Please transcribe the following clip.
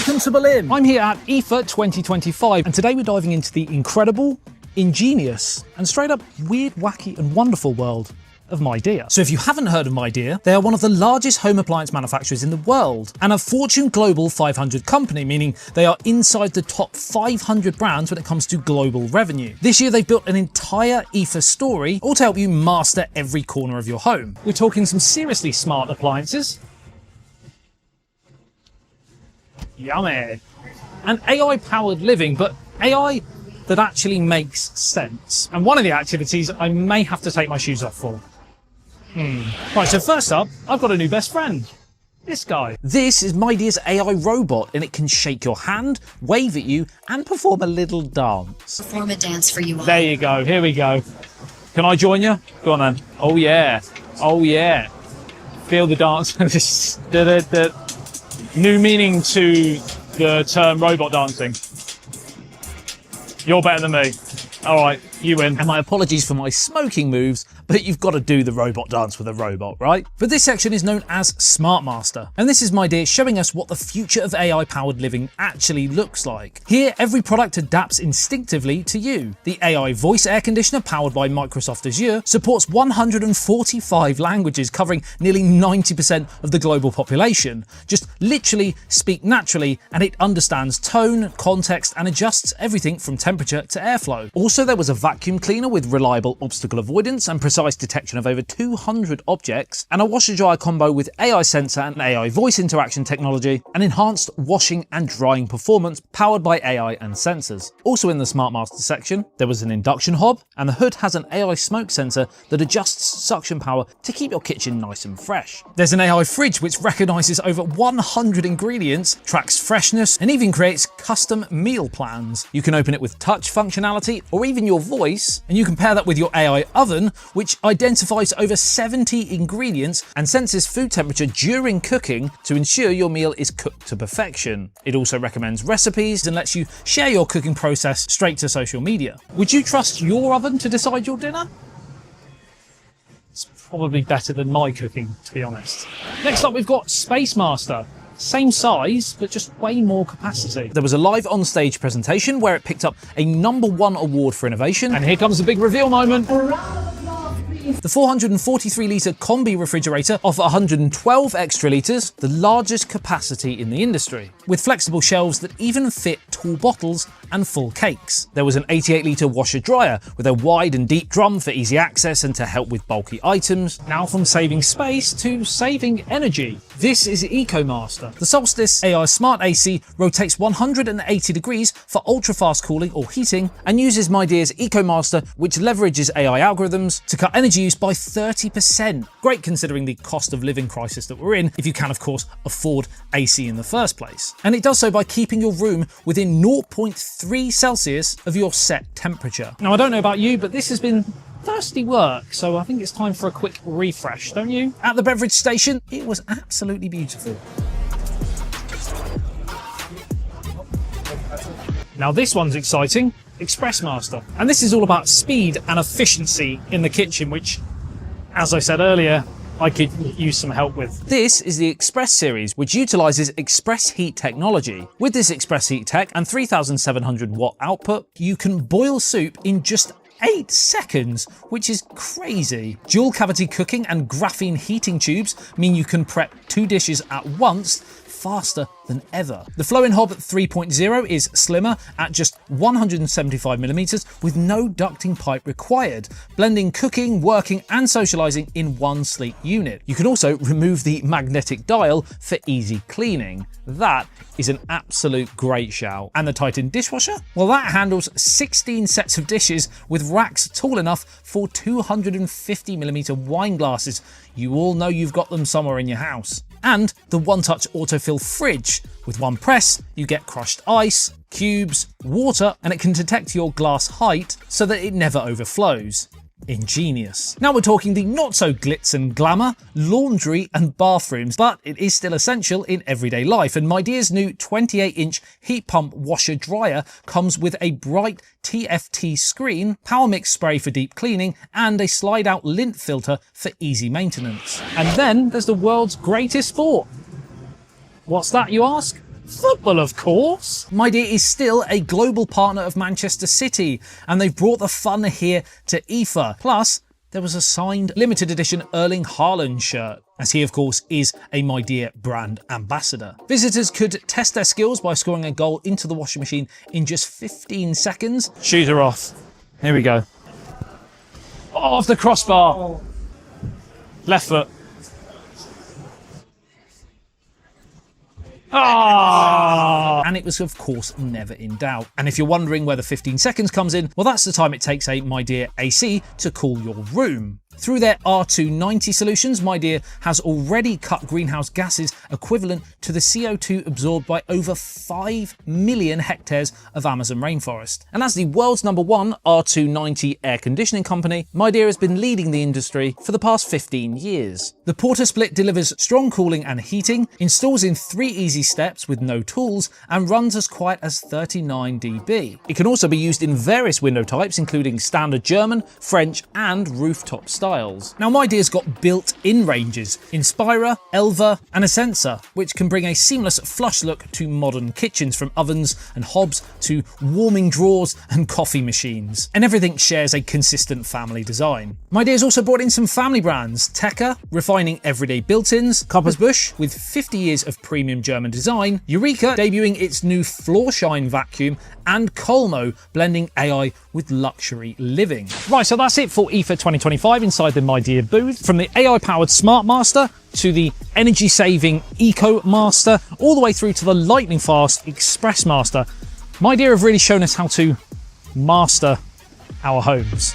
Welcome to Berlin. I'm here at IFA 2025, and today we're diving into the incredible, ingenious, and straight up weird, wacky, and wonderful world of Midea. So if you haven't heard of Midea, they are one of the largest home appliance manufacturers in the world and a Fortune Global 500 company, meaning they are inside the top 500 brands when it comes to global revenue. This year they've built an entire IFA story, all to help you master every corner of your home. We're talking some seriously smart appliances, yummy, and AI-powered living, but AI that actually makes sense. And one of the activities I may have to take my shoes off for. Right, so first up, I've got a new best friend. This guy. This is Midea's AI robot, and it can shake your hand, wave at you, and perform a little dance. Perform a dance for you all. There you go, here we go. Can I join you? Go on then. Oh yeah, oh yeah. Feel the dance. the new meaning to the term robot dancing. You're better than me. All right, you win. And my apologies for my smoking moves, but you've got to do the robot dance with a robot, right? But this section is known as SmartMaster, and this is Midea showing us what the future of AI-powered living actually looks like. Here, every product adapts instinctively to you. The AI voice air conditioner, powered by Microsoft Azure, supports 145 languages, covering nearly 90% of the global population. Just literally speak naturally, and it understands tone, context, and adjusts everything from temperature to airflow. Also, there was a vacuum cleaner with reliable obstacle avoidance and precise detection of over 200 objects, and a washer-dryer combo with AI sensor and AI voice interaction technology, and enhanced washing and drying performance powered by AI and sensors. Also in the SmartMaster section, there was an induction hob, and the hood has an AI smoke sensor that adjusts suction power to keep your kitchen nice and fresh. There's an AI fridge which recognises over 100 ingredients, tracks freshness, and even creates custom meal plans. You can open it with touch functionality or even your voice, and you can pair that with your AI oven, which identifies over 70 ingredients and senses food temperature during cooking to ensure your meal is cooked to perfection. It also recommends recipes and lets you share your cooking process straight to social media. Would you trust your oven to decide your dinner? It's probably better than my cooking, to be honest. Next up, we've got SpaceMaster. Same size, but just way more capacity. There was a live on-stage presentation where it picked up a #1 award for innovation. And here comes the big reveal moment. The 443-litre combi refrigerator offers 112 extra litres, the largest capacity in the industry, with flexible shelves that even fit tall bottles and full cakes. There was an 88-litre washer dryer with a wide and deep drum for easy access and to help with bulky items. Now from saving space to saving energy. This is EcoMaster. The Solstice AI Smart AC rotates 180 degrees for ultra-fast cooling or heating and uses Midea's EcoMaster, which leverages AI algorithms to cut energy use by 30%. Great considering the cost of living crisis that we're in, if you can of course afford AC in the first place. And it does so by keeping your room within 0.3 Celsius of your set temperature. Now I don't know about you, but this has been thirsty work, so I think it's time for a quick refresh, don't you? At the beverage station, it was absolutely beautiful. Now this one's exciting, SpaceMaster. And this is all about speed and efficiency in the kitchen, which, as I said earlier, I could use some help with. This is the Xpress series, which utilizes Xpress heat technology. With this Xpress heat tech and 3,700 watt output, you can boil soup in just 8 seconds, which is crazy. Dual cavity cooking and graphene heating tubes mean you can prep 2 dishes at once faster than ever. The flow-in hob 3.0 is slimmer at just 175mm with no ducting pipe required, blending cooking, working and socializing in one sleek unit. You can also remove the magnetic dial for easy cleaning. That is an absolute great shout. And the Titan dishwasher? Well, that handles 16 sets of dishes with racks tall enough for 250mm wine glasses. You all know you've got them somewhere in your house. And the one-touch autofill fridge. With one press, you get crushed ice, cubes, water, and it can detect your glass height so that it never overflows. Ingenious. Now we're talking the not so glitz and glamour, laundry and bathrooms, but it is still essential in everyday life, and Midea's new 28-inch heat pump washer dryer comes with a bright TFT screen, power mix spray for deep cleaning, and a slide out lint filter for easy maintenance. And then there's the world's greatest sport. What's that, you ask? Football, of course. Midea is still a global partner of Manchester City, and they've brought the fun here to IFA. Plus, there was a signed limited edition Erling Haaland shirt, as he of course is a Midea brand ambassador. Visitors could test their skills by scoring a goal into the washing machine in just 15 seconds. Shoes are off. Here we go. Oh, off the crossbar. Left foot. Ah! And it was, of course, never in doubt. And if you're wondering where the 15 seconds comes in, well, that's the time it takes a Midea AC to cool your room. Through their R290 solutions, Midea has already cut greenhouse gases equivalent to the CO2 absorbed by over 5 million hectares of Amazon rainforest. And as the world's #1 R290 air conditioning company, Midea has been leading the industry for the past 15 years. The Porter Split delivers strong cooling and heating, installs in 3 easy steps with no tools, and runs as quiet as 39 dB. It can also be used in various window types, including standard German, French, and rooftop styles. Now, Midea's got built-in ranges, Ispira, Eleva, and Essenza, which can bring a seamless flush look to modern kitchens, from ovens and hobs to warming drawers and coffee machines. And everything shares a consistent family design. Midea's also brought in some family brands, Tekka, refining everyday built-ins, Busch, with 50 years of premium German design, Eureka, debuting its new floor shine vacuum, and Colmo, blending AI with luxury living. Right, so that's it for IFA 2025 inside the Midea booth. From the AI-powered SmartMaster to the energy-saving EcoMaster, all the way through to the lightning-fast SpaceMaster, Midea have really shown us how to master our homes.